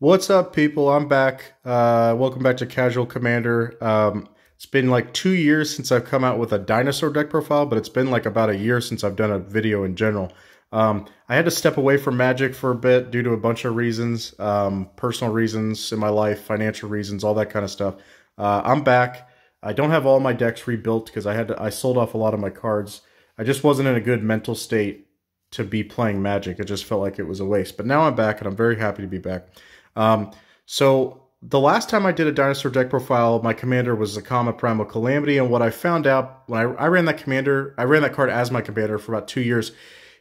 What's up, people? I'm back. Welcome back to Casual Commander. It's been like 2 years since I've come out with a dinosaur deck profile, but it's been like about a year since I've done a video in general. I had to step away from Magic for a bit due to a bunch of reasons, personal reasons in my life, financial reasons, all that kind of stuff. I'm back. I don't have all my decks rebuilt because I sold off a lot of my cards. I just wasn't in a good mental state to be playing Magic. It just felt like it was a waste. But now I'm back, and I'm very happy to be back. So the last time I did a dinosaur deck profile, my commander was Zakama Primal Calamity, and what I found out when I ran that commander, I ran that card as my commander for about 2 years.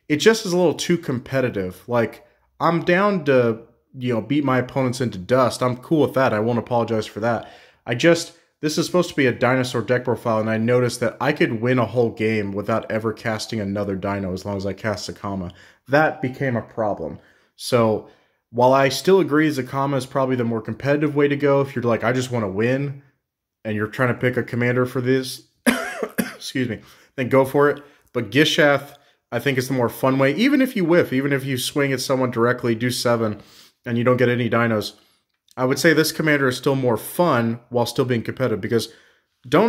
It just is a little too competitive. Like, I'm down to, beat my opponents into dust. I'm cool with that. I won't apologize for that. This is supposed to be a dinosaur deck profile, and I noticed that I could win a whole game without ever casting another dino as long as I cast Zakama. That became a problem. So while I still agree Zakama is probably the more competitive way to go, if you're like, I just want to win, and you're trying to pick a commander for this, excuse me, then go for it. But Gishath, I think, is the more fun way. Even if you whiff, even if you swing at someone directly, do 7, and you don't get any dinos, I would say this commander is still more fun while still being competitive, because what's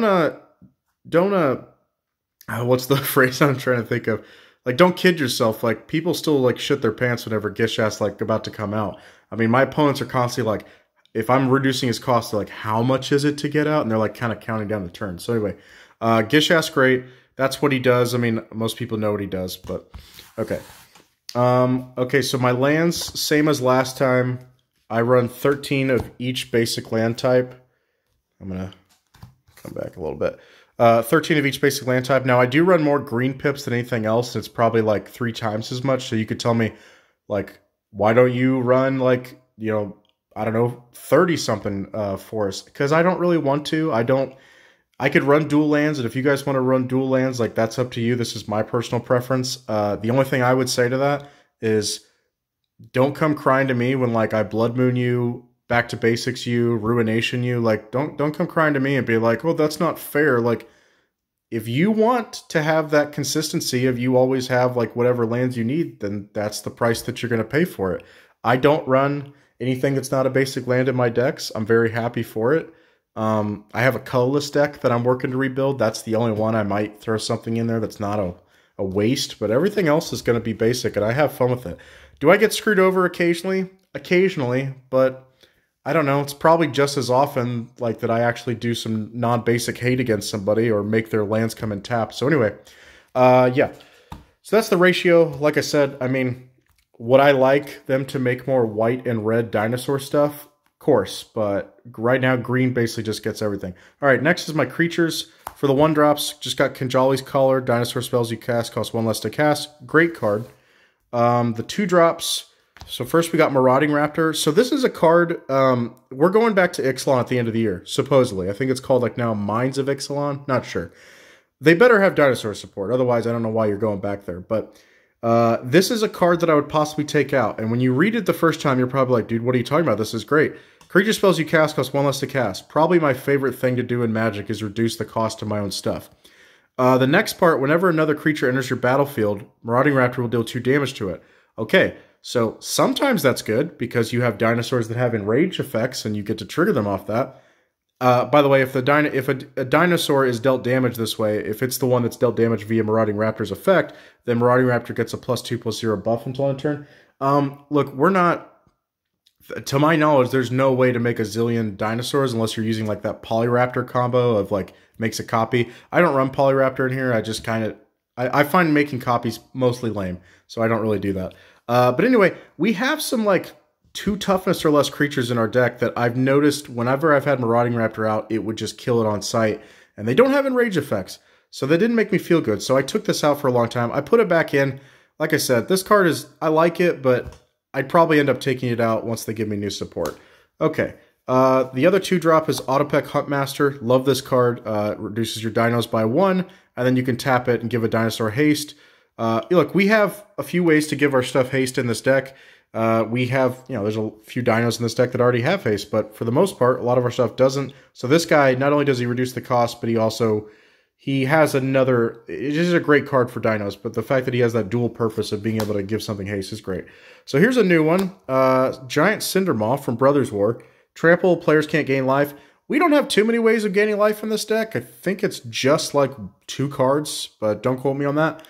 the phrase I'm trying to think of? Like, don't kid yourself. Like, people still, like, shit their pants whenever Gishath's, like, about to come out. I mean, my opponents are constantly, like, if I'm reducing his cost, they're like, how much is it to get out? And they're, like, kind of counting down the turn. So, anyway, Gishath's great. That's what he does. I mean, most people know what he does, but, okay. Okay, so my lands, same as last time. I run 13 of each basic land type. I'm going to come back a little bit. 13 of each basic land type. Now, I do run more green pips than anything else. It's probably like 3 times as much. So you could tell me, like, why don't you run, like, I don't know, 30-something forests? Because I don't really want to. I could run dual lands, and if you guys want to run dual lands, like, that's up to you. This is my personal preference. The only thing I would say to that is don't come crying to me when, like, I Blood Moon you, Back to Basics you, Ruination you. Like, don't come crying to me and be like, oh, that's not fair. Like, if you want to have that consistency of you always have, like, whatever lands you need, then that's the price that you're going to pay for it. I don't run anything that's not a basic land in my decks. I'm very happy for it. I have a colorless deck that I'm working to rebuild. That's the only one I might throw something in there that's not a waste, but everything else is going to be basic, and I have fun with it. Do I get screwed over occasionally? Occasionally, but I don't know. It's probably just as often, like, that I actually do some non-basic hate against somebody or make their lands come in tap. So anyway, yeah. So that's the ratio. Like I said, I mean, would I like them to make more white and red dinosaur stuff? Of course, but right now, green basically just gets everything. All right, next is my creatures. For the 1-drops, just got Kinjali's Color. Dinosaur spells you cast cost 1 less to cast. Great card. The 2-drops... So first we got Marauding Raptor. So this is a card, we're going back to Ixalan at the end of the year, supposedly. I think it's called, like, now Mines of Ixalan. Not sure. They better have dinosaur support. Otherwise, I don't know why you're going back there. But this is a card that I would possibly take out. And when you read it the first time, you're probably like, dude, what are you talking about? This is great. Creature spells you cast cost 1 less to cast. Probably my favorite thing to do in Magic is reduce the cost of my own stuff. The next part, whenever another creature enters your battlefield, Marauding Raptor will deal 2 damage to it. Okay. So sometimes that's good because you have dinosaurs that have enrage effects and you get to trigger them off that. By the way, if a dinosaur is dealt damage this way, if it's the one that's dealt damage via Marauding Raptor's effect, then Marauding Raptor gets a +2/+0 buff until end turn. Look, we're not, to my knowledge, there's no way to make a zillion dinosaurs unless you're using, like, that Polyraptor combo of, like, makes a copy. I don't run Polyraptor in here. I just kind of, I find making copies mostly lame, so I don't really do that. But anyway, we have some, like, 2 toughness or less creatures in our deck that I've noticed whenever I've had Marauding Raptor out, it would just kill it on sight. And they don't have enrage effects, so that didn't make me feel good. So I took this out for a long time. I put it back in. Like I said, this card is, I like it, but I'd probably end up taking it out once they give me new support. Okay, the other 2-drop is Autopec Huntmaster. Love this card. It reduces your dinos by 1, and then you can tap it and give a dinosaur haste. Look, we have a few ways to give our stuff haste in this deck. We have, there's a few dinos in this deck that already have haste, but for the most part, a lot of our stuff doesn't. So this guy, not only does he reduce the cost, but he has another, it is a great card for dinos, but the fact that he has that dual purpose of being able to give something haste is great. So here's a new one, Giant Cindermaw from Brothers War. Trample, players can't gain life. We don't have too many ways of gaining life in this deck. I think it's just like 2 cards, but don't quote me on that.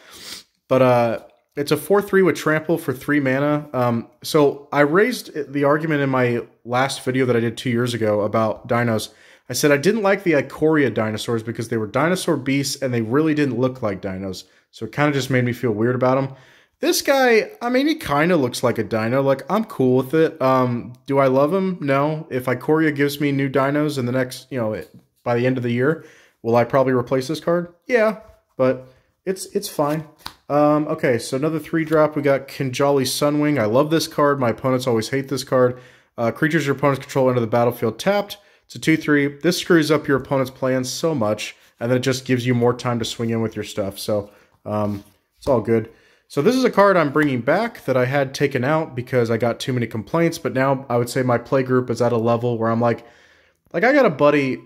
But it's a 4/3 with Trample for 3 mana. So I raised the argument in my last video that I did 2 years ago about dinos. I said I didn't like the Ikoria dinosaurs because they were dinosaur beasts and they really didn't look like dinos. So it kind of just made me feel weird about them. This guy, I mean, he kind of looks like a dino. Like, I'm cool with it. Do I love him? No. If Ikoria gives me new dinos in the next, by the end of the year, will I probably replace this card? Yeah, but it's fine. Okay, so another 3-drop. We got Kinjali Sunwing. I love this card. My opponents always hate this card. Creatures your opponents control enter the battlefield tapped. It's a 2/3. This screws up your opponent's plans so much, and then it just gives you more time to swing in with your stuff. So it's all good. So this is a card I'm bringing back that I had taken out because I got too many complaints, but now I would say my play group is at a level where I'm like I got a buddy.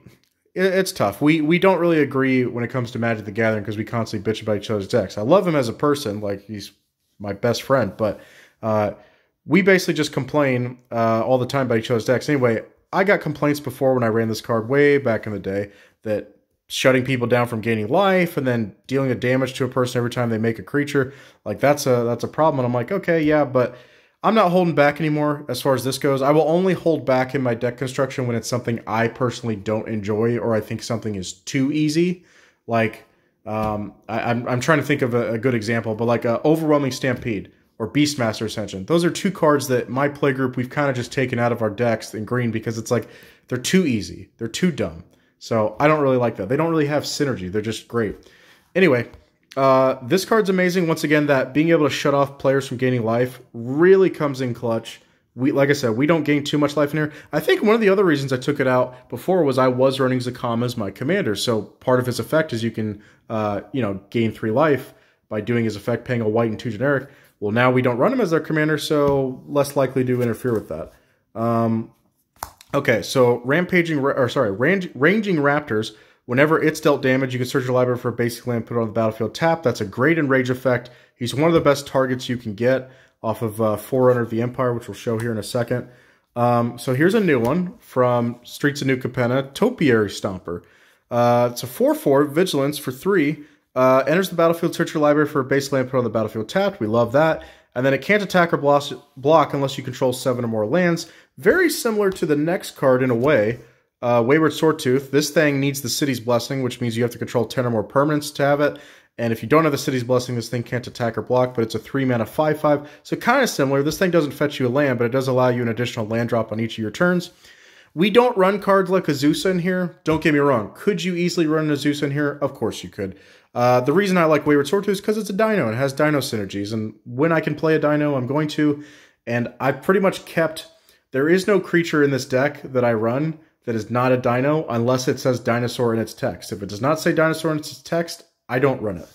It's tough. We don't really agree when it comes to Magic the Gathering because we constantly bitch about each other's decks. I love him as a person, like he's my best friend, but we basically just complain all the time about each other's decks. Anyway, I got complaints before when I ran this card way back in the day that shutting people down from gaining life and then dealing a damage to a person every time they make a creature, like that's a problem. And I'm like, okay, yeah, but I'm not holding back anymore as far as this goes. I will only hold back in my deck construction when it's something I personally don't enjoy or I think something is too easy. Like, I'm trying to think of a good example, but like a Overwhelming Stampede or Beastmaster Ascension. Those are 2 cards that my playgroup, we've kind of just taken out of our decks in green because it's like, they're too easy. They're too dumb. So I don't really like that. They don't really have synergy. They're just great. Anyway, this card's amazing. Once again, that being able to shut off players from gaining life really comes in clutch. Like I said, we don't gain too much life in here. I think one of the other reasons I took it out before was I was running Zakama as my commander. So part of his effect is you can, gain 3 life by doing his effect, paying a white and 2 generic. Well, now we don't run him as our commander, so less likely to interfere with that. Okay, so Ranging Raptors. Whenever it's dealt damage, you can search your library for a basic land, put it on the battlefield tap. That's a great enrage effect. He's one of the best targets you can get off of Forerunner of the Empire, which we'll show here in a second. So here's a new one from Streets of New Capenna, Topiary Stomper. It's a 4/4 Vigilance for 3. Enters the battlefield, search your library for a base land, put on the battlefield tapped. We love that. And then it can't attack or block unless you control 7 or more lands. Very similar to the next card in a way, Wayward Swordtooth. This thing needs the City's Blessing, which means you have to control 10 or more permanents to have it. And if you don't have the City's Blessing, this thing can't attack or block, but it's a 3-mana 5/5. So kind of similar. This thing doesn't fetch you a land, but it does allow you an additional land drop on each of your turns. We don't run cards like Azusa in here. Don't get me wrong. Could you easily run an Azusa in here? Of course you could. The reason I like Wayward Swordtooth is because it's a dino and it has dino synergies. And when I can play a dino, I'm going to. And I've pretty much kept... There is no creature in this deck that I run that is not a dino unless it says dinosaur in its text. If it does not say dinosaur in its text, I don't run it.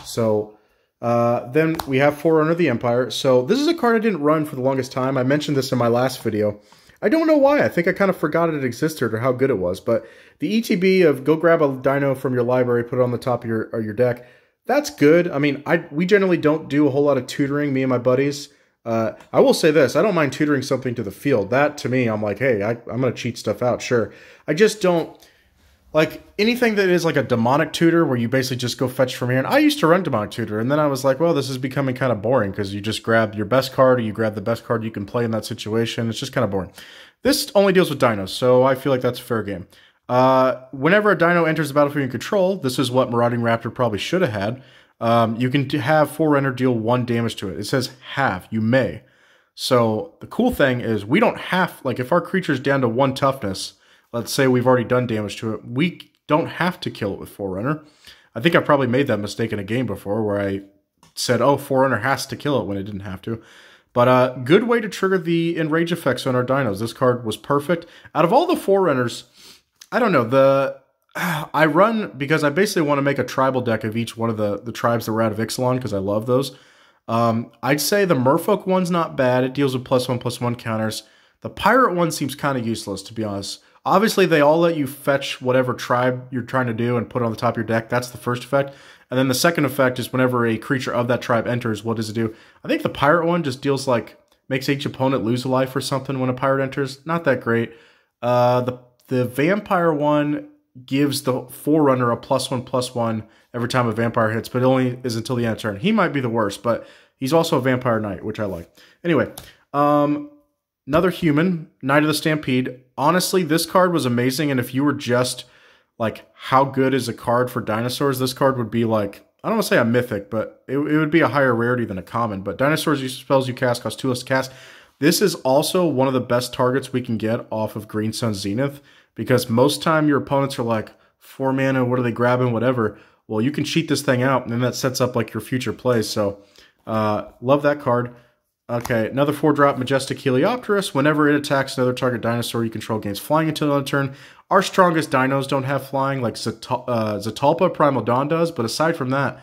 So then we have Forerunner of the Empire. So this is a card I didn't run for the longest time. I mentioned this in my last video. I don't know why. I think I kind of forgot it existed or how good it was. But the ETB of go grab a dino from your library, put it on the top of your deck, that's good. I mean, we generally don't do a whole lot of tutoring, me and my buddies. I will say this. I don't mind tutoring something to the field. That, to me, I'm like, hey, I'm going to cheat stuff out, sure. I just don't... Like, anything that is like a demonic tutor where you basically just go fetch from here. And I used to run demonic tutor, and then I was like, well, this is becoming kind of boring because you just grab your best card or you grab the best card you can play in that situation. It's just kind of boring. This only deals with dinos, so I feel like that's a fair game. Whenever a dino enters the battlefield in control, this is what Marauding Raptor probably should have had. You can have Forerunner deal 1 damage to it. It says have. You may. So the cool thing is we don't have, like if our creature's down to 1 toughness, let's say we've already done damage to it, we don't have to kill it with Forerunner. I think I probably made that mistake in a game before where I said, oh, Forerunner has to kill it when it didn't have to. But good way to trigger the enrage effects on our dinos. This card was perfect. Out of all the Forerunners, I don't know, I run because I basically want to make a tribal deck of each one of the tribes that were out of Ixalan because I love those. I'd say the Merfolk one's not bad. It deals with +1/+1 counters. The Pirate one seems kind of useless, to be honest. Obviously, they all let you fetch whatever tribe you're trying to do and put it on the top of your deck. That's the first effect. And then the second effect is whenever a creature of that tribe enters, what does it do? I think the pirate one just deals like, makes each opponent lose a life or something when a pirate enters. Not that great. The vampire one gives the Forerunner a +1/+1 every time a vampire hits, but it only is until the end of turn. He might be the worst, but he's also a vampire knight, which I like. Anyway, another human, Knight of the Stampede. Honestly, this card was amazing, and if you were just like, how good is a card for dinosaurs, this card would be like, I don't want to say a mythic, but it would be a higher rarity than a common. But dinosaurs, spells you cast cost 2 less to cast. This is also one of the best targets we can get off of Green Sun Zenith, because most time your opponents are like, 4 mana, what are they grabbing, whatever. Well, you can cheat this thing out, and then that sets up like your future plays. So, love that card. Okay, another 4-drop Majestic Heliopterus. Whenever it attacks another target dinosaur you control, gains flying until the end of turn. Our strongest dinos don't have flying, like Zatalpa Primal Dawn does, but aside from that,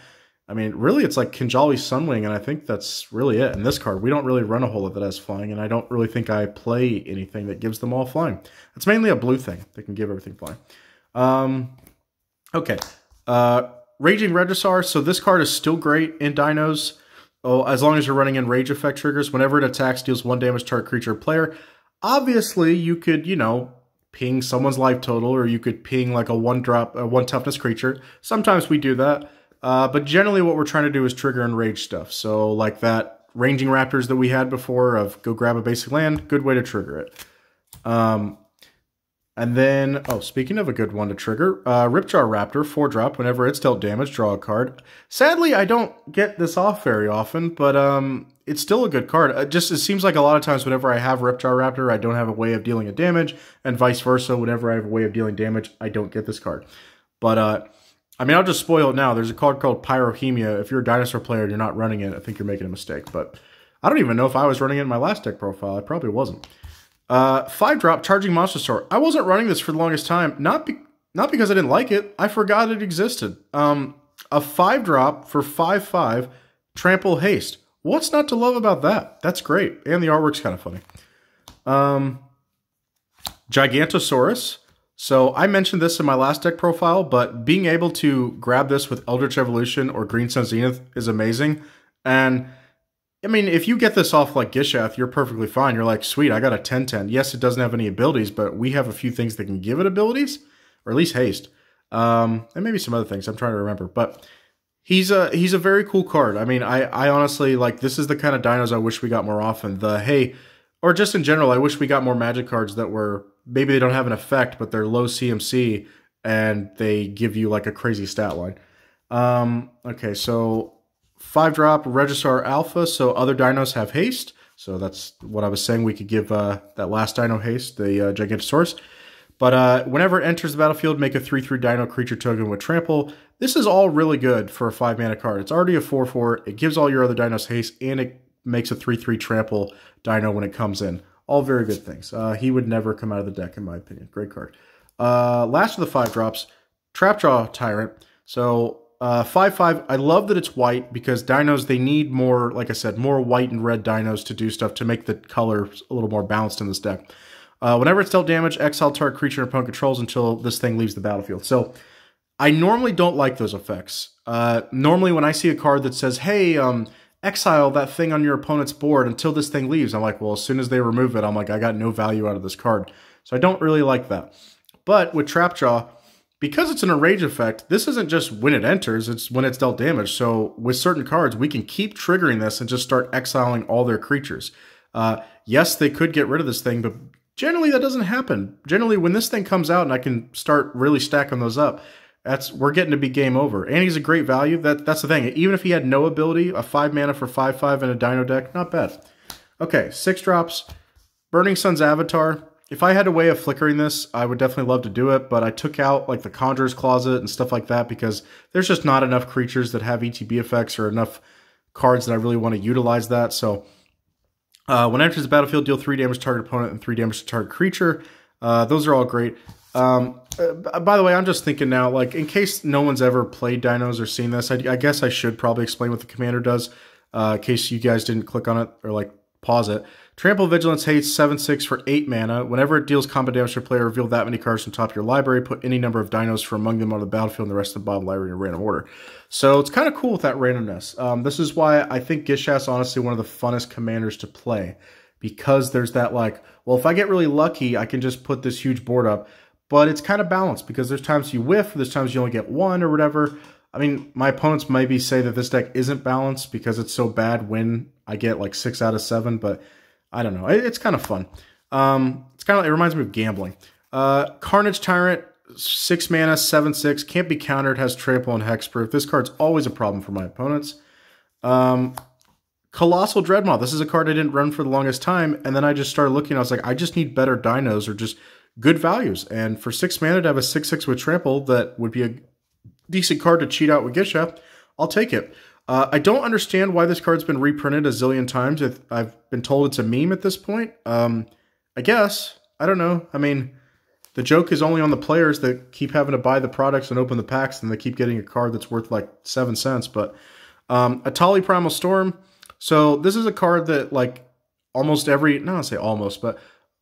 I mean, really it's like Kinjali Sunwing, and I think that's really it. In this card, we don't really run a whole lot that has flying, and I don't really think I play anything that gives them all flying. It's mainly a blue thing that can give everything flying. Okay, Raging Regisaur. So this card is still great in dinos. Oh, as long as you're running in rage effect triggers. Whenever it attacks, deals 1 damage to target creature or player. Obviously, you could, you know, ping someone's life total, or you could ping like a 1-drop, a 1 toughness creature. Sometimes we do that. But generally what we're trying to do is trigger and rage stuff. So like that Ranging Raptors that we had before of go grab a basic land, good way to trigger it. And then, oh, speaking of a good one to trigger, Ripjaw Raptor, 4-drop. Whenever it's dealt damage, draw a card. Sadly, I don't get this off very often, but it's still a good card. It seems like a lot of times whenever I have Ripjaw Raptor, I don't have a way of dealing a damage, and vice versa. Whenever I have a way of dealing damage, I don't get this card. But, I mean, I'll just spoil it now. There's a card called Pyrohemia. If you're a dinosaur player and you're not running it, I think you're making a mistake. But I don't even know if I was running it in my last deck profile. I probably wasn't. 5-drop Charging Monstrosaur. I wasn't running this for the longest time, not because I didn't like it. I forgot it existed. A 5-drop for 5/5 Trample Haste. What's not to love about that? That's great, and the artwork's kind of funny. Gigantosaurus. So I mentioned this in my last deck profile, but being able to grab this with Eldritch Evolution or Green Sun Zenith is amazing. And I mean, if you get this off like Gishath, you're perfectly fine. You're like, sweet, I got a 10/10. Yes, it doesn't have any abilities, but we have a few things that can give it abilities, or at least haste. And maybe some other things. I'm trying to remember. But he's a very cool card. I mean, I honestly, like, this is the kind of dinos I wish we got more often. Or just in general, I wish we got more Magic cards that were, maybe they don't have an effect, but they're low CMC, and they give you, like, a crazy stat line. Okay, so 5-drop Regisaur Alpha, so other dinos have haste. So that's what I was saying. We could give that last dino haste, the Gigantosaurus. But whenever it enters the battlefield, make a 3/3 dino creature token with trample. This is all really good for a 5-mana card. It's already a 4/4. It gives all your other dinos haste, and it makes a 3/3 trample dino when it comes in. All very good things. He would never come out of the deck, in my opinion. Great card. Last of the 5-drops, Trapjaw Tyrant. So 5/5, I love that it's white, because dinos, they need more, like I said, more white and red dinos to do stuff to make the colors a little more balanced in this deck. Whenever it's dealt damage, exile target creature and opponent controls until this thing leaves the battlefield. So I normally don't like those effects. Normally when I see a card that says, hey, exile that thing on your opponent's board until this thing leaves, I'm like, well, as soon as they remove it, I'm like, I got no value out of this card. So I don't really like that. But with Trapjaw, because it's an enrage effect, this isn't just when it enters, it's when it's dealt damage. So with certain cards, we can keep triggering this and just start exiling all their creatures. Yes, they could get rid of this thing, but generally that doesn't happen. Generally, when this thing comes out and I can start really stacking those up, we're getting to be game over. And he's a great value. That's the thing. Even if he had no ability, a 5 mana for 5/5 in a dino deck, not bad. Okay, 6-drops. Burning Sun's Avatar. If I had a way of flickering this, I would definitely love to do it, but I took out like the Conjurer's Closet and stuff like that because there's just not enough creatures that have ETB effects or enough cards that I really want to utilize that. So when it enters the battlefield, deal 3 damage to target opponent and 3 damage to target creature. Those are all great. By the way, I'm just thinking now, like, in case no one's ever played dinos or seen this, I guess I should probably explain what the commander does, in case you guys didn't click on it or like pause it. Trample Vigilance Haste 7/6 for 8 mana. Whenever it deals combat damage to a player, reveal that many cards from top of your library. Put any number of dinos from among them on the battlefield and the rest of the bottom library in a random order. So it's kind of cool with that randomness. This is why I think Gishath's honestly one of the funnest commanders to play. Because there's that like, well, if I get really lucky, I can just put this huge board up. But it's kind of balanced because there's times you whiff, there's times you only get one or whatever. I mean, my opponents maybe say that this deck isn't balanced because it's so bad when I get like 6 out of 7, but I don't know. It's kind of fun. It's kind of, it reminds me of gambling. Carnage Tyrant, 6 mana, 7/6, can't be countered, has trample and hexproof. This card's always a problem for my opponents. Colossal Dreadmaw. This is a card I didn't run for the longest time, and then I just started looking. I was like, I just need better dinos or just good values. And for 6 mana to have a 6/6 with trample, that would be a decent card to cheat out with Gishath. I'll take it. I don't understand why this card's been reprinted a zillion times. I've been told it's a meme at this point. I guess. I don't know. I mean, the joke is only on the players that keep having to buy the products and open the packs, and they keep getting a card that's worth like 7 cents. But Atali Primal Storm. So this is a card that like almost every, not to say almost, but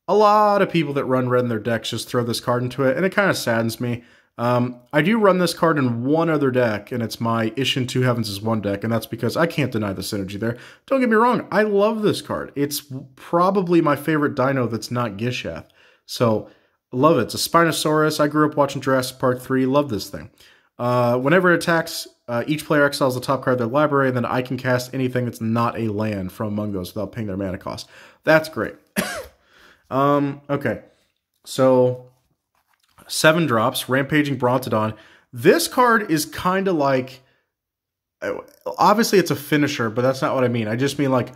a lot of people that run red in their decks just throw this card into it, and it kind of saddens me. I do run this card in one other deck, and it's my Ishin 2 Heavens is 1 deck, and that's because I can't deny the synergy there. Don't get me wrong, I love this card. It's probably my favorite dino that's not Gishath. So, love it. It's a Spinosaurus. I grew up watching Jurassic Park 3. Love this thing. Whenever it attacks, each player exiles the top card of their library, and then I can cast anything that's not a land from among those without paying their mana cost. That's great. Okay. So, 7 drops, Rampaging Brontodon. This card is kind of like, obviously it's a finisher, but that's not what I mean. I just mean like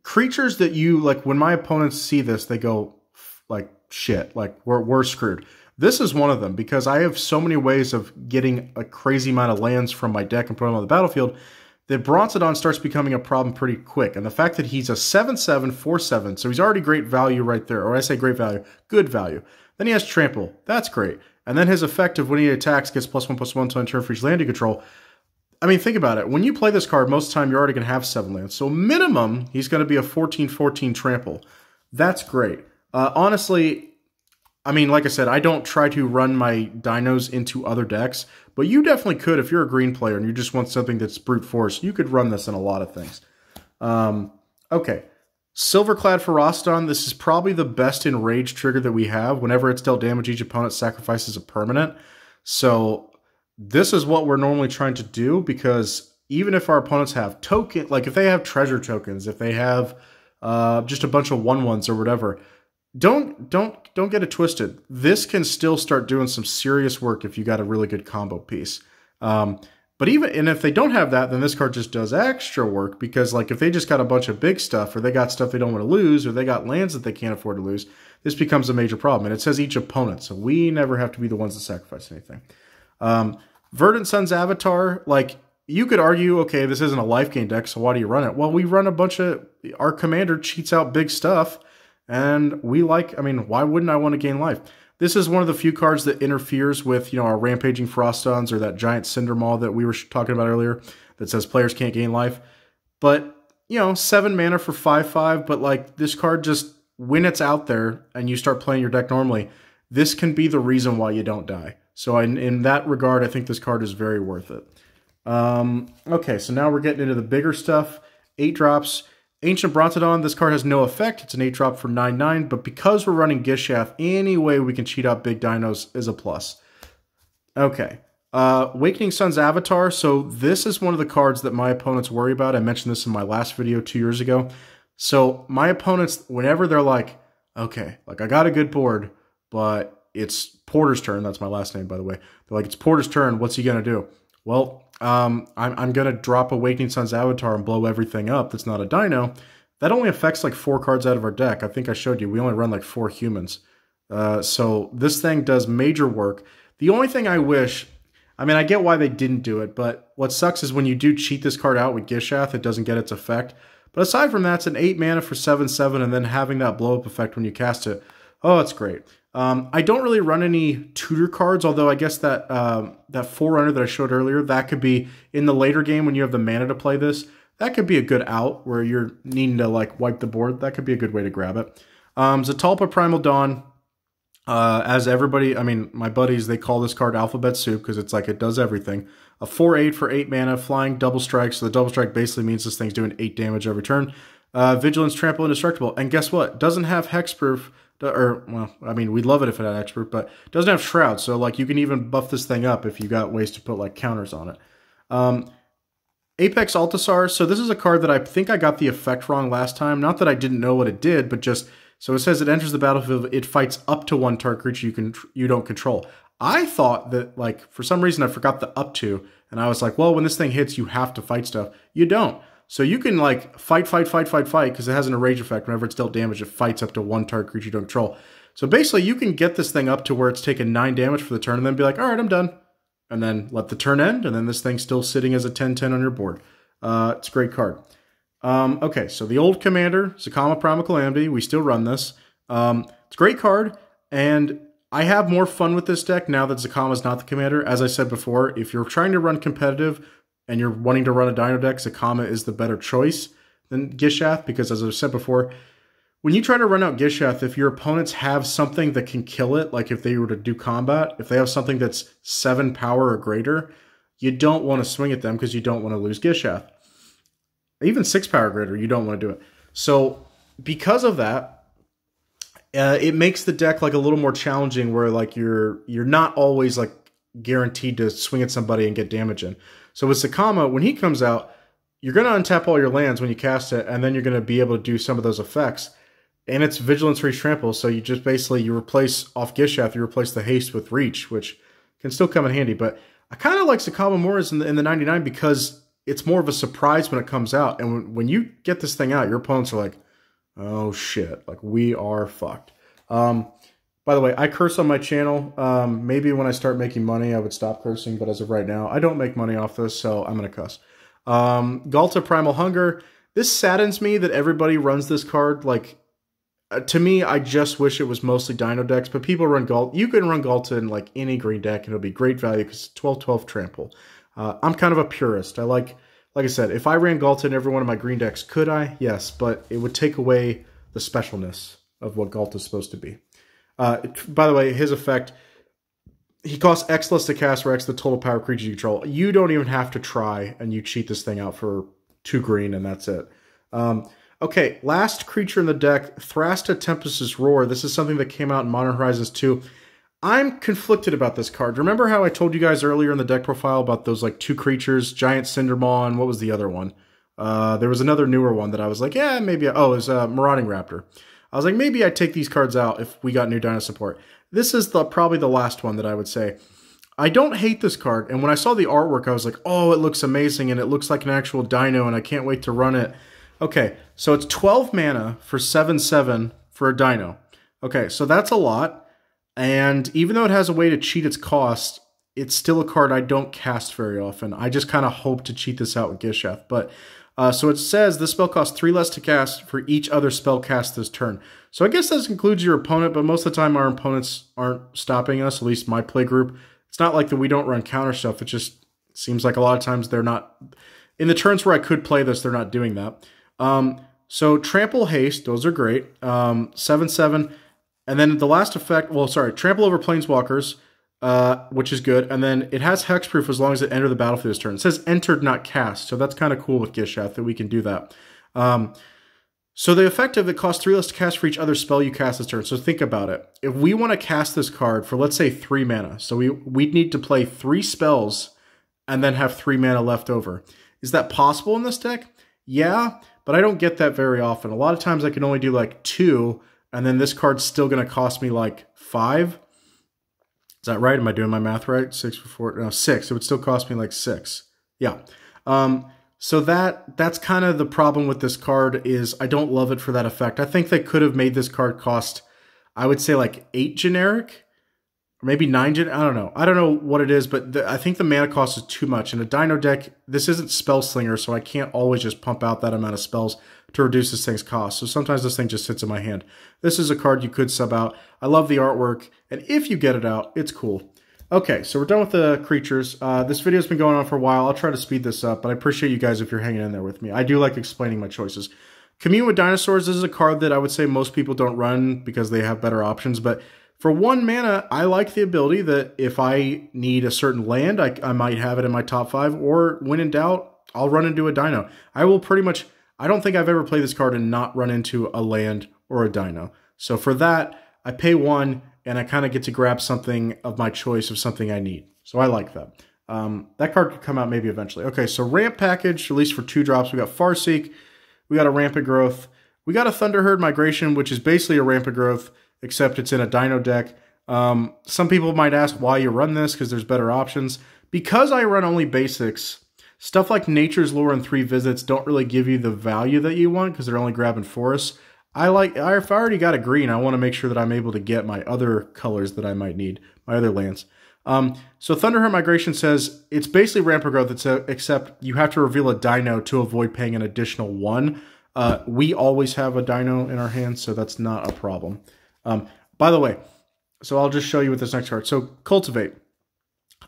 creatures that you, like when my opponents see this, they go like, shit, like we're screwed. This is one of them because I have so many ways of getting a crazy amount of lands from my deck and putting them on the battlefield that Brontodon starts becoming a problem pretty quick. And the fact that he's a 7/7, 4/7, so he's already great value right there. Or I say great value, good value. Then he has Trample. That's great. And then his effect of when he attacks gets +1/+1 to turn for each land you control. I mean, think about it. When you play this card, most of the time you're already going to have 7 lands. So minimum, he's going to be a 14/14 Trample. That's great. Honestly, I mean, like I said, I don't try to run my dinos into other decks, but you definitely could if you're a green player and you just want something that's brute force. You could run this in a lot of things. Okay. Silverclad Ferocodon. This is probably the best enrage trigger that we have. Whenever it's dealt damage, each opponent sacrifices a permanent. So this is what we're normally trying to do because even if our opponents have token, like if they have treasure tokens, if they have just a bunch of 1/1s or whatever, don't get it twisted. This can still start doing some serious work if you got a really good combo piece. But even if they don't have that, then this card just does extra work because like if they just got a bunch of big stuff or they got stuff they don't want to lose or they got lands that they can't afford to lose, this becomes a major problem. And it says each opponent, so we never have to be the ones that sacrifice anything. Verdant Sun's Avatar, like you could argue, okay, this isn't a life gain deck, so why do you run it? Well, we run a bunch of, our commander cheats out big stuff and we like, I mean, why wouldn't I want to gain life? This is one of the few cards that interferes with, you know, our Rampaging Ferocodons or that giant Cinder Maw that we were talking about earlier that says players can't gain life. But, you know, 7 mana for 5/5, but like this card just, when it's out there and you start playing your deck normally, this can be the reason why you don't die. So in that regard, I think this card is very worth it. Okay, so now we're getting into the bigger stuff. 8 drops. Ancient Brontodon, this card has no effect. It's an 8-drop for 9/9, but because we're running Gishath, any way we can cheat out big dinos is a plus. Okay. Awakening Sun's Avatar. So this is one of the cards that my opponents worry about. I mentioned this in my last video 2 years ago. So my opponents, whenever they're like, okay, like I got a good board, but it's Porter's turn. That's my last name, by the way. They're like, it's Porter's turn. What's he going to do? Well, I'm going to drop Awakening Sun's Avatar and blow everything up that's not a dino. That only affects like 4 cards out of our deck. I think I showed you. We only run like 4 humans. So this thing does major work. The only thing I wish, I mean, I get why they didn't do it, but what sucks is when you do cheat this card out with Gishath, it doesn't get its effect. But aside from that, it's an 8 mana for 7/7, and then having that blow-up effect when you cast it. Oh, it's great. I don't really run any tutor cards, although I guess that that Forerunner that I showed earlier, that could be in the later game when you have the mana to play this. that could be a good out where you're needing to like wipe the board. That could be a good way to grab it. Zatalpa Primal Dawn, as everybody, I mean, my buddies, they call this card Alphabet Soup because it's like it does everything. A 4/8 for 8 mana, flying double strike. So the double strike basically means this thing's doing 8 damage every turn. Vigilance, Trample, Indestructible. And guess what? Doesn't have hexproof. Or, well, I mean, we'd love it if it had hexproof, but it doesn't have Shroud. So, like, you can even buff this thing up if you got ways to put, like, counters on it. Apex Altasar. So this is a card that I think I got the effect wrong last time. Not that I didn't know what it did, but just... So it says it enters the battlefield. It fights up to 1 target creature you don't control. I thought that, like, for some reason I forgot the up to, and I was like, well, when this thing hits, you have to fight stuff. You don't. So you can, like, fight, because it has an enrage effect. Whenever it's dealt damage, it fights up to 1 target creature you don't control. So basically, you can get this thing up to where it's taken 9 damage for the turn, and then be like, all right, I'm done. And then let the turn end, and then this thing's still sitting as a 10/10 on your board. It's a great card. Okay, so the old commander, Zakama Primal Calamity, we still run this. It's a great card, and I have more fun with this deck now that Zakama's not the commander. As I said before, if you're trying to run competitive and you're wanting to run a Dino deck, Zakama is the better choice than Gishath, because as I said before, when you try to run out Gishath, if your opponents have something that can kill it, like if they were to do combat, if they have something that's 7 power or greater, you don't want to swing at them because you don't want to lose Gishath. Even 6 power greater, you don't want to do it. So because of that, it makes the deck like a little more challenging, where like you're not always like guaranteed to swing at somebody and get damage in. So with Zakama, when he comes out, you're going to untap all your lands when you cast it, and then you're going to be able to do some of those effects. And it's Vigilance, Reach, Trample, so you just basically, you replace off Gishath, you replace the haste with Reach, which can still come in handy. But I kind of like Zakama more in the 99 because it's more of a surprise when it comes out. And when you get this thing out, your opponents are like, oh shit, like we are fucked. By the way, I curse on my channel. Maybe when I start making money, I would stop cursing, but as of right now, I don't make money off this, so I'm going to cuss. Ghalta Primal Hunger. This saddens me that everybody runs this card. Like, to me, I just wish it was mostly Dino decks, but people run Ghalta. You can run Ghalta in like any green deck, and it'll be great value because it's 12/12 Trample. I'm kind of a purist. I like I said, if I ran Ghalta in every one of my green decks, could I? Yes, but it would take away the specialness of what Ghalta is supposed to be. By the way, his effect, he costs X less to cast for X the total power creature you control. You don't even have to try, and you cheat this thing out for 2 green, and that's it. Okay, last creature in the deck, Thrasta Tempest's Roar. This is something that came out in Modern Horizons 2. I'm conflicted about this card. Remember how I told you guys earlier in the deck profile about those like 2 creatures, Giant Cindermaw, and what was the other one? There was another newer one that I was like, yeah, maybe. Oh, it was Marauding Raptor. I was like, maybe I'd take these cards out if we got new Dino support. This is probably the last one that I would say. I don't hate this card, and when I saw the artwork, I was like, oh, it looks amazing, and it looks like an actual Dino, and I can't wait to run it. Okay, so it's 12 mana for 7/7 for a Dino. Okay, so that's a lot. And even though it has a way to cheat its cost, it's still a card I don't cast very often. I just kind of hope to cheat this out with Gishath. But so it says this spell costs 3 less to cast for each other spell cast this turn. So I guess this includes your opponent, but most of the time our opponents aren't stopping us, at least my play group. It's not like that we don't run counter stuff. It just seems like a lot of times they're not... In the turns where I could play this, they're not doing that. So Trample, Haste, those are great. 7/7... And then the last effect, well, sorry, Trample over Planeswalkers, which is good. And then it has hexproof as long as it enters the battlefield this turn. It says entered, not cast. So that's kind of cool with Gishath that we can do that. So the effect of it costs 3 less to cast for each other spell you cast this turn. So think about it. If we want to cast this card for, let's say, 3 mana. So we'd need to play 3 spells and then have 3 mana left over. Is that possible in this deck? Yeah, but I don't get that very often. A lot of times I can only do like 2, and then this card's still going to cost me like 5. Is that right? Am I doing my math right? 6 for 4, no, 6. It would still cost me like 6. Yeah. So that's kind of the problem with this card is I don't love it for that effect. I think they could have made this card cost, I would say like 8 generic, or maybe 9 generic. I don't know. I don't know what it is, but I think the mana cost is too much. In a Dino deck, this isn't Spellslinger, so I can't always just pump out that amount of spells to reduce this thing's cost. So sometimes this thing just sits in my hand. This is a card you could sub out. I love the artwork, and if you get it out, it's cool. Okay, so we're done with the creatures. This video's been going on for a while. I'll try to speed this up, but I appreciate you guys if you're hanging in there with me. I do like explaining my choices. Commune with Dinosaurs, this is a card that I would say most people don't run because they have better options, but for 1 mana, I like the ability that if I need a certain land, I might have it in my top 5, or when in doubt, I'll run into a dino. I will pretty much, I don't think I've ever played this card and not run into a land or a dino. So for that, I pay 1, and I kind of get to grab something of my choice of something I need. So I like that. That card could come out maybe eventually. Okay, so ramp package, at least for 2 drops, we got Farseek, we got a Rampant Growth, we got a Thunderherd Migration, which is basically a Rampant Growth, except it's in a dino deck. Some people might ask why you run this, because there's better options. Because I run only basics, stuff like Nature's Lore and 3 Visits don't really give you the value that you want, because they're only grabbing forests. If I already got a green, I want to make sure that I'm able to get my other colors that I might need, my other lands. So Thunderherd Migration says it's basically Rampant Growth, except you have to reveal a dino to avoid paying an additional 1. We always have a dino in our hands, so that's not a problem. By the way, so I'll just show you with this next card. So Cultivate.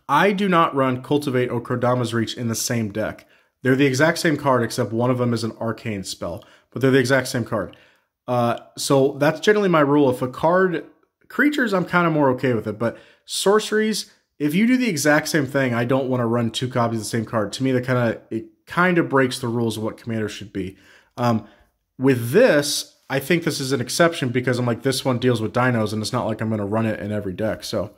I do not run Cultivate or Kodama's Reach in the same deck. They're the exact same card, except one of them is an arcane spell, but they're the exact same card. So that's generally my rule. If a card, creatures, I'm kind of more okay with it, but sorceries, if you do the exact same thing, I don't want to run 2 copies of the same card. To me, it kind of breaks the rules of what Commander should be. With this, I think this is an exception because I'm like, this one deals with dinos, and it's not like I'm going to run it in every deck. So,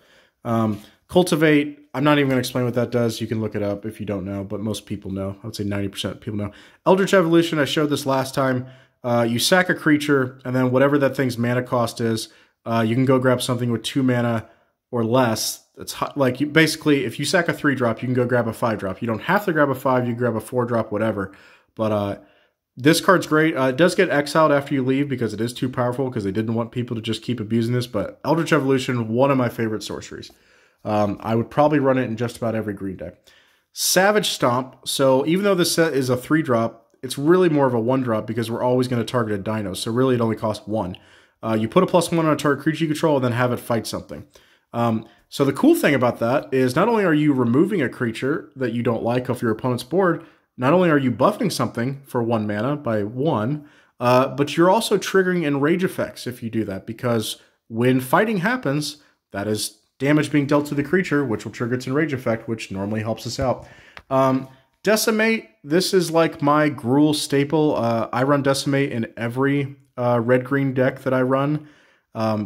Cultivate, I'm not even going to explain what that does. You can look it up if you don't know, but most people know. I would say 90% of people know. Eldritch Evolution, I showed this last time. You sack a creature, and then whatever that thing's mana cost is, you can go grab something with 2 mana or less. It's like, basically, if you sack a 3-drop, you can go grab a 5-drop. You don't have to grab a 5, you can grab a 4-drop, whatever. But this card's great. It does get exiled after you leave because it is too powerful, because they didn't want people to just keep abusing this. But Eldritch Evolution, one of my favorite sorceries. I would probably run it in just about every green deck. Savage Stomp. So even though this set is a 3-drop, it's really more of a 1-drop because we're always going to target a dino. So really it only costs 1. You put a +1 on a target creature you control and then have it fight something. So the cool thing about that is not only are you removing a creature that you don't like off your opponent's board, not only are you buffing something for 1 mana by 1, but you're also triggering enrage effects if you do that, because when fighting happens, that is damage being dealt to the creature, which will trigger its enrage effect, which normally helps us out. Decimate, this is like my Gruul staple. I run Decimate in every red-green deck that I run.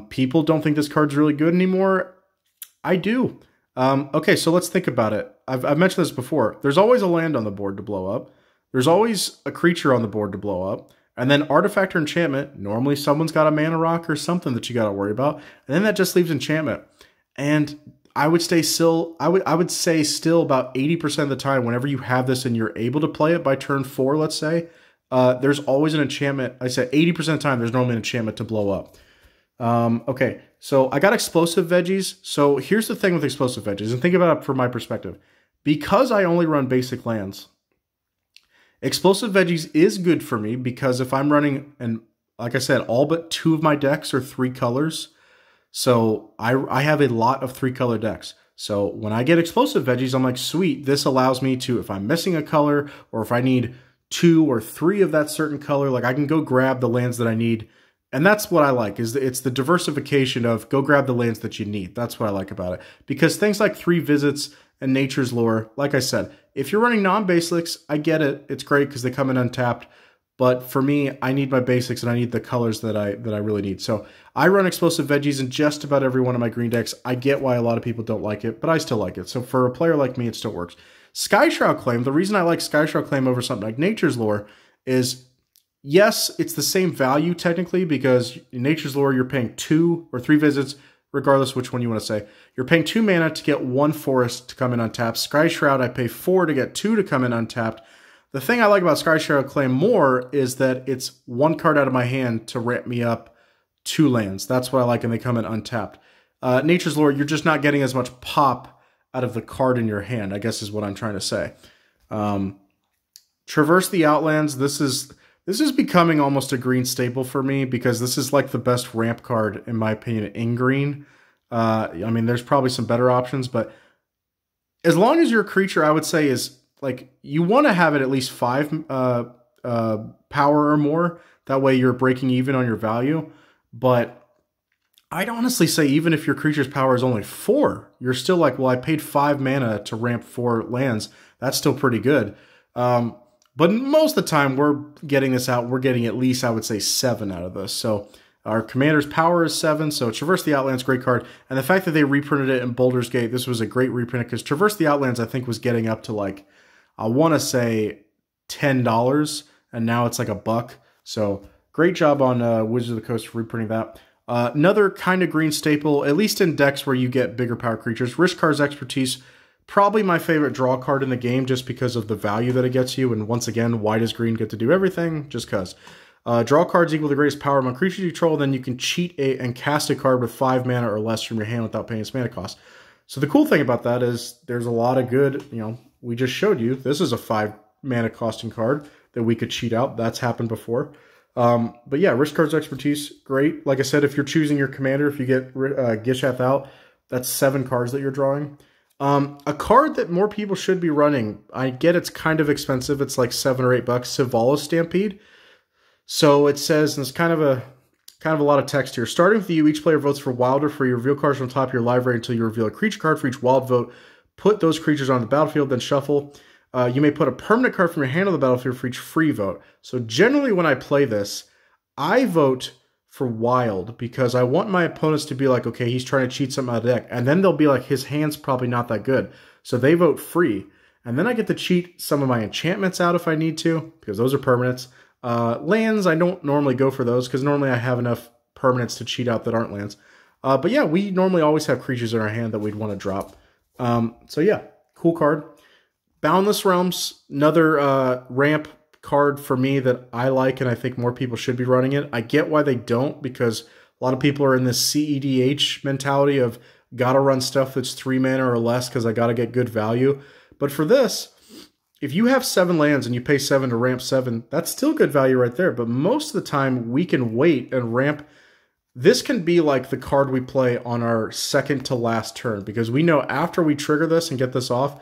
People don't think this card's really good anymore. I do. Okay, so let's think about it. I've mentioned this before. There's always a land on the board to blow up. There's always a creature on the board to blow up. And then artifact or enchantment. Normally someone's got a mana rock or something that you got to worry about. And then that just leaves enchantment. And I would say still about 80% of the time, whenever you have this and you're able to play it by turn 4, let's say, there's always an enchantment. I said 80% of the time, there's normally an enchantment to blow up. Okay, so I got explosive veggies. So here's the thing with explosive veggies, and think about it from my perspective. Because I only run basic lands, explosive veggies is good for me because if I'm running, and like I said, all but 2 of my decks are 3 colors. So I have a lot of 3-color decks. So when I get explosive veggies, I'm like, sweet, this allows me to, if I'm missing a color, or if I need 2 or 3 of that certain color, like I can go grab the lands that I need. And that's what I like, is it's the diversification of go grab the lands that you need. That's what I like about it. Because things like 3 Visits and Nature's Lore, like I said, if you're running non-basics, I get it. It's great because they come in untapped. But for me, I need my basics and I need the colors that I really need. So I run explosive veggies in just about every one of my green decks. I get why a lot of people don't like it, but I still like it. So for a player like me, it still works. Skyshroud Claim, the reason I like Skyshroud Claim over something like Nature's Lore is, yes, it's the same value technically, because in Nature's Lore, you're paying 2 or 3 visits, regardless which one you want to say. You're paying 2 mana to get 1 forest to come in untapped. Skyshroud, I pay 4 to get 2 to come in untapped. The thing I like about Skyshroud Claim more is that it's 1 card out of my hand to ramp me up 2 lands. That's what I like, and they come in untapped. Nature's Lore, you're just not getting as much pop out of the card in your hand, I guess is what I'm trying to say. Traverse the Outlands, this is becoming almost a green staple for me, because this is like the best ramp card, in my opinion, in green. I mean, there's probably some better options, but as long as your creature, I would say, is like you want to have it at least 5 power or more. That way you're breaking even on your value. But I'd honestly say even if your creature's power is only 4, you're still like, well, I paid 5 mana to ramp 4 lands. That's still pretty good. But most of the time we're getting this out, we're getting at least, I would say, 7 out of this. So our commander's power is 7, so Traverse the Outlands, great card. And the fact that they reprinted it in Baldur's Gate, this was a great reprint because Traverse the Outlands, I think, was getting up to like, I want to say $10, and now it's like $1. So great job on Wizards of the Coast for reprinting that. Another kind of green staple, at least in decks where you get bigger power creatures, Rishkar's Expertise, probably my favorite draw card in the game just because of the value that it gets you. And once again, why does green get to do everything? Just because. Draw cards equal the greatest power among creatures you control, then you can cheat and cast a card with 5 mana or less from your hand without paying its mana cost. So the cool thing about that is there's a lot of good, we just showed you, this is a 5 mana costing card that we could cheat out. That's happened before. But yeah, Rishkar's Expertise, great. Like I said, if you're choosing your commander, if you get Gishath out, that's 7 cards that you're drawing. A card that more people should be running, I get it's kind of expensive, it's like $7 or $8, Sivala's Stampede. So it says, and it's kind of a lot of text here. Starting with you, each player votes for Wilder for your reveal cards from the top of your library until you reveal a creature card for each wild vote. Put those creatures on the battlefield, then shuffle. You may put a permanent card from your hand on the battlefield for each free vote. So generally when I play this, I vote for Wild because I want my opponents to be like, okay, he's trying to cheat something out of the deck. And then they'll be like, his hand's probably not that good. So they vote free. And then I get to cheat some of my enchantments out if I need to, because those are permanents. Lands, I don't normally go for those because normally I have enough permanents to cheat out that aren't lands. But yeah, we normally always have creatures in our hand that we'd want to drop. So yeah, cool card. Boundless Realms, another ramp card for me that I like and I think more people should be running it. I get why they don't because a lot of people are in this CEDH mentality of gotta run stuff that's 3 mana or less because I gotta get good value. But for this, if you have 7 lands and you pay 7 to ramp 7, that's still good value right there. But most of the time, we can wait and ramp. This can be like the card we play on our second to last turn because we know after we trigger this and get this off,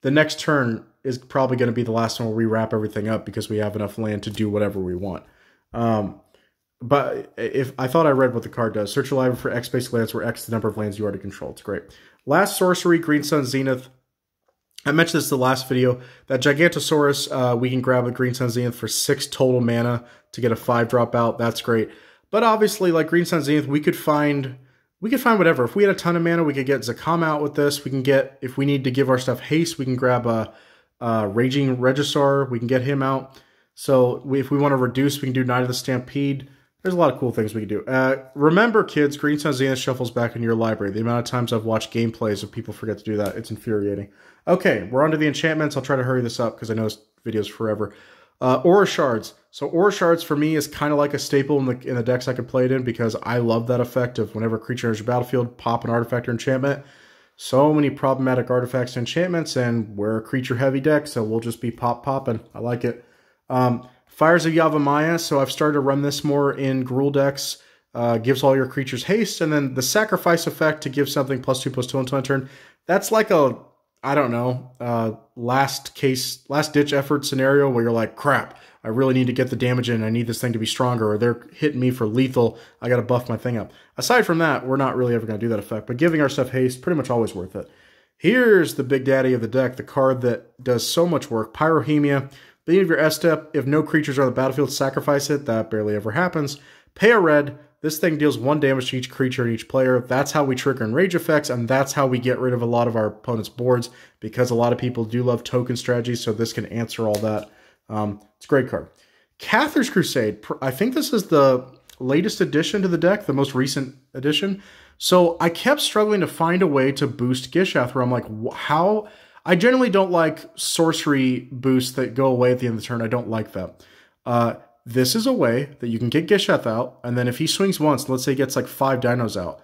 the next turn is probably going to be the last one where we wrap everything up because we have enough land to do whatever we want. But if I thought I read what the card does. Search your library for X basic lands where X is the number of lands you already control. It's great. Last sorcery, Green Sun Zenith. I mentioned this in the last video. That Gigantosaurus, we can grab a Green Sun Zenith for 6 total mana to get a 5-drop out. That's great. But obviously, like Green Sun Zenith, we could find whatever. If we had a ton of mana, we could get Zakama out with this. We can get, if we need to give our stuff haste, we can grab a Raging Regisaur. We can get him out. So if we want to reduce, we can do Knight of the Stampede. There's a lot of cool things we can do. Remember, kids, Green Sun Zenith shuffles back in your library. The amount of times I've watched gameplays of people forget to do that, it's infuriating. Okay, we're on to the enchantments. I'll try to hurry this up because I know this video's forever. Aura Shards. So Aura Shards for me is kind of like a staple in the decks I could play it in because I love that effect of whenever a creature enters your battlefield, pop an artifact or enchantment. So many problematic artifacts and enchantments, and we're a creature-heavy deck, so we'll just be popping. I like it. Fires of Yavimaya, so I've started to run this more in Gruul decks. Gives all your creatures haste, and then the sacrifice effect to give something +2/+2 until end turn. That's like a, I don't know, last-ditch effort scenario where you're like, crap, I really need to get the damage in, I need this thing to be stronger, or they're hitting me for lethal, I gotta buff my thing up. Aside from that, we're not really ever gonna do that effect, but giving our stuff haste, pretty much always worth it. Here's the big daddy of the deck, the card that does so much work, Pyrohemia. Beginning of your S-step, if no creatures are on the battlefield, sacrifice it. That barely ever happens. Pay a red. This thing deals 1 damage to each creature and each player. That's how we trigger enrage effects, and that's how we get rid of a lot of our opponent's boards, because a lot of people do love token strategies, so this can answer all that. It's a great card. Cathar's Crusade. I think this is the latest addition to the deck, the most recent addition. So I kept struggling to find a way to boost Gishath, where I'm like, how... I generally don't like sorcery boosts that go away at the end of the turn. I don't like that. This is a way that you can get Gishath out, and then if he swings once, let's say he gets like 5 dinos out,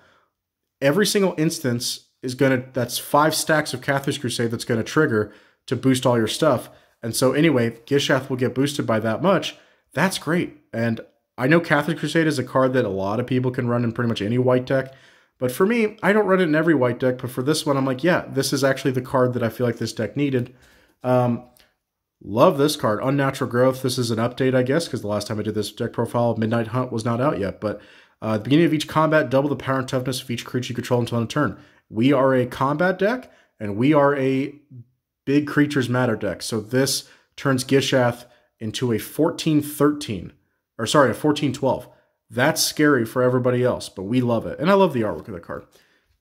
every single instance is going to, that's 5 stacks of Cathar's Crusade that's going to trigger to boost all your stuff. And so anyway, Gishath will get boosted by that much. That's great. And I know Cathar's Crusade is a card that a lot of people can run in pretty much any white deck, But for me, I don't run it in every white deck, but for this one, I'm like, yeah, this is actually the card that I feel like this deck needed. Love this card, Unnatural Growth. This is an update, I guess, because the last time I did this deck profile, Midnight Hunt was not out yet. But at the beginning of each combat, double the power and toughness of each creature you control until end of turn. We are a combat deck, and we are a big creatures matter deck. So this turns Gishath into a 14-13, or sorry, a 14-12. That's scary for everybody else, but we love it. And I love the artwork of the card.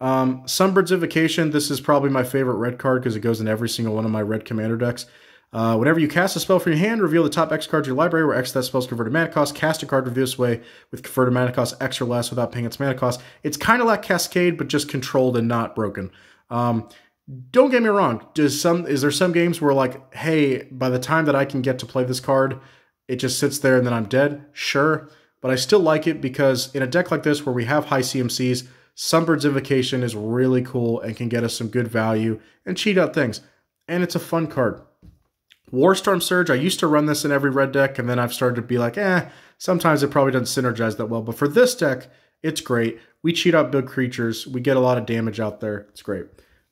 Sunbird's Invocation. This is probably my favorite red card because it goes in every single one of my red commander decks. Whenever you cast a spell from your hand, reveal the top X card of your library, where X that spell's converted mana cost. Cast a card reveal this way with converted mana cost X or less without paying its mana cost. It's kind of like Cascade, but just controlled and not broken. Don't get me wrong. Is there some games where like, hey, by the time that I can get to play this card, it just sits there and then I'm dead? Sure. But I still like it because in a deck like this where we have high CMCs, Sunbird's Invocation is really cool and can get us some good value and cheat out things. And it's a fun card. Warstorm Surge, I used to run this in every red deck, and then I've started to be like, sometimes it probably doesn't synergize that well. But for this deck, it's great. We cheat out big creatures. We get a lot of damage out there. It's great.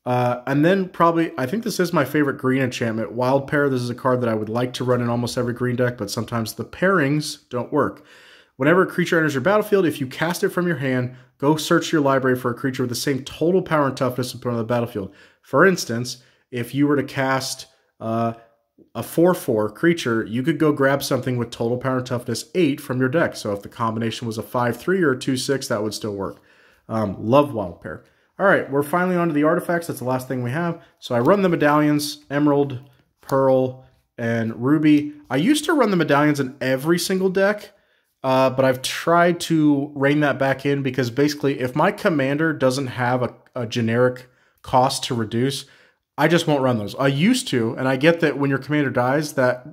And then probably, I think this is my favorite green enchantment, Wild Pair. This is a card that I would like to run in almost every green deck, but sometimes the pairings don't work. Whenever a creature enters your battlefield, if you cast it from your hand, go search your library for a creature with the same total power and toughness and put it on the battlefield. For instance, if you were to cast a 4/4 creature, you could go grab something with total power and toughness 8 from your deck. So if the combination was a 5/3 or a 2/6, that would still work. Love Wild Pair. All right, we're finally on to the artifacts. That's the last thing we have. So I run the medallions, Emerald, Pearl, and Ruby. I used to run the medallions in every single deck, but I've tried to rein that back in because basically if my commander doesn't have a generic cost to reduce, I just won't run those. I used to, and I get that when your commander dies, that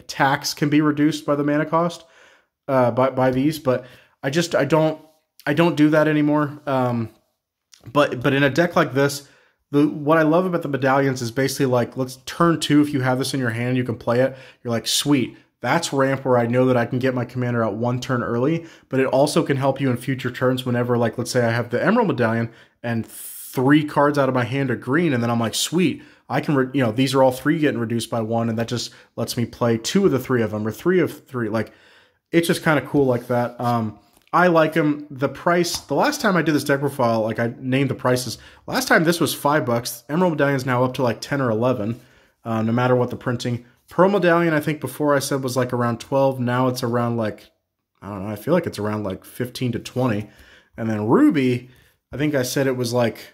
tax can be reduced by the mana cost by these, but I don't do that anymore. But in a deck like this, what I love about the medallions is basically like, let's turn 2. If you have this in your hand, you can play it. You're like, sweet. That's ramp where I know that I can get my commander out 1 turn early, but it also can help you in future turns whenever, like, let's say I have the Emerald Medallion and 3 cards out of my hand are green, and then I'm like, sweet, I can, these are all 3 getting reduced by 1, and that just lets me play 2 of the 3 of them, or 3 of 3. Like, it's just kind of cool like that. I like them. The price, the last time I did this deck profile, like I named the prices. Last time this was $5. Emerald Medallion is now up to like 10 or 11, no matter what the printing. Pearl Medallion, I think before I said was like around 12. Now it's around like, I don't know, I feel like it's around like 15 to 20. And then Ruby, I think I said it was like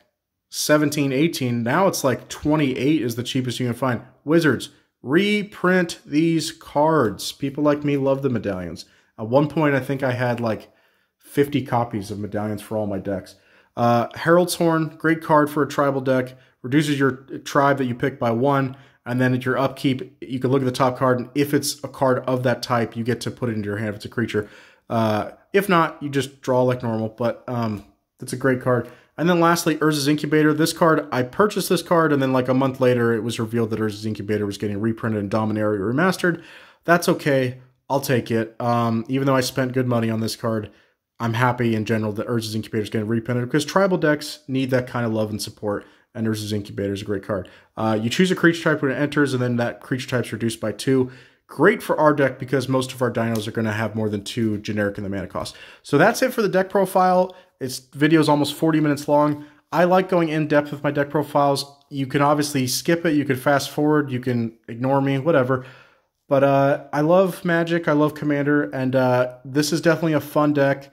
17, 18. Now it's like 28 is the cheapest you can find. Wizards, reprint these cards. People like me love the medallions. At one point, I think I had like 50 copies of medallions for all my decks. Herald's Horn, great card for a tribal deck. Reduces your tribe that you pick by 1. And then at your upkeep, you can look at the top card, and if it's a card of that type, you get to put it into your hand if it's a creature. If not, you just draw like normal, but that's a great card. And then lastly, Urza's Incubator. This card, I purchased this card, and then like a month later, it was revealed that Urza's Incubator was getting reprinted and Dominaria Remastered. That's okay. I'll take it. Even though I spent good money on this card, I'm happy in general that Urza's Incubator is getting reprinted because tribal decks need that kind of love and support, and Urza's Incubator is a great card. You choose a creature type when it enters, and then that creature type's reduced by 2. Great for our deck because most of our dinos are going to have more than 2 generic in the mana cost. So that's it for the deck profile. This video is almost 40 minutes long. I like going in depth with my deck profiles. You can obviously skip it. You can fast forward. You can ignore me, whatever. But I love Magic. I love Commander. And this is definitely a fun deck.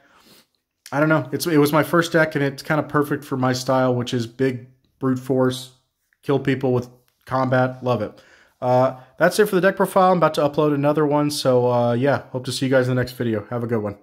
I don't know. It was my first deck, and it's kind of perfect for my style, which is big brute force, kill people with combat. Love it. That's it for the deck profile. I'm about to upload another one. So yeah, hope to see you guys in the next video. Have a good one.